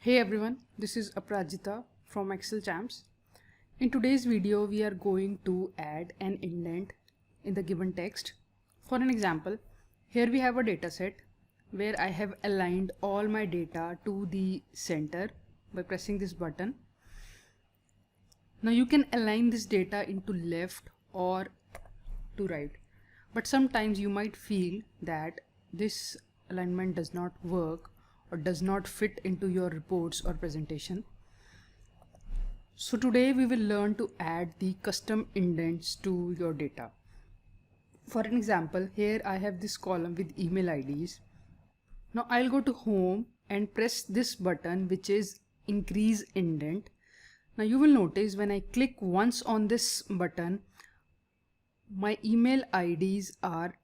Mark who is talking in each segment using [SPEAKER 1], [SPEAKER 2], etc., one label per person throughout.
[SPEAKER 1] Hey everyone, this is Aprajita from Excel Champs. In today's video, we are going to add an indent in the given text. For an example, here we have a data set where I have aligned all my data to the center by pressing this button. Now you can align this data into left or to right, but sometimes you might feel that this alignment does not work or does not fit into your reports or presentation. So today we will learn to add the custom indents to your data. For an example, here I have this column with email IDs. Now I'll go to home and press this button, which is increase indent. Now you will notice when I click once on this button, my email IDs are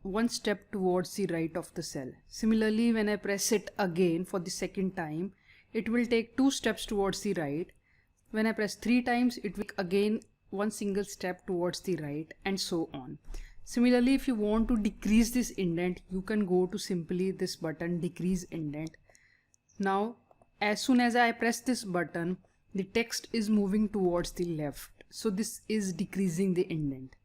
[SPEAKER 1] one step towards the right of the cell. Similarly, when I press it again for the second time, it will take 2 steps towards the right. When I press 3 times, it will again one single step towards the right, and so on. Similarly, if you want to decrease this indent, you can go to simply this button, decrease indent. Now, as soon as I press this button, the text is moving towards the left. So this is decreasing the indent.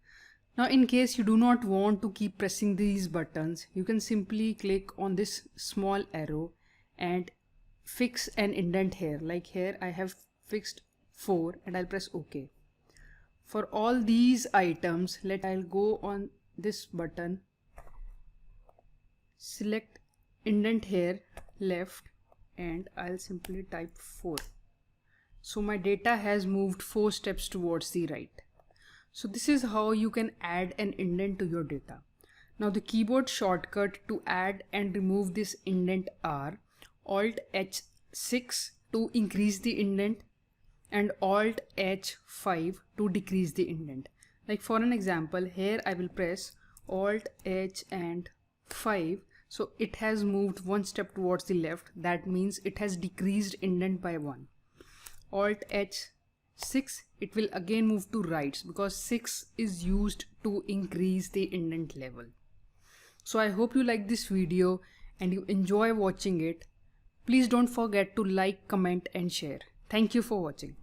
[SPEAKER 1] Now in case you do not want to keep pressing these buttons, you can simply click on this small arrow and fix an indent here. Like here I have fixed 4 and I'll press OK. For all these items, I'll go on this button, select indent here left, and I'll simply type 4. So my data has moved 4 steps towards the right. So this is how you can add an indent to your data. Now the keyboard shortcut to add and remove this indent are Alt H6 to increase the indent and Alt H5 to decrease the indent. Like for an example, here I will press Alt H and 5. So it has moved 1 step towards the left. That means it has decreased indent by 1. Alt H6, it will again move to right because 6 is used to increase the indent level. So I hope you like this video and you enjoy watching it. Please don't forget to like, comment and share. Thank you for watching.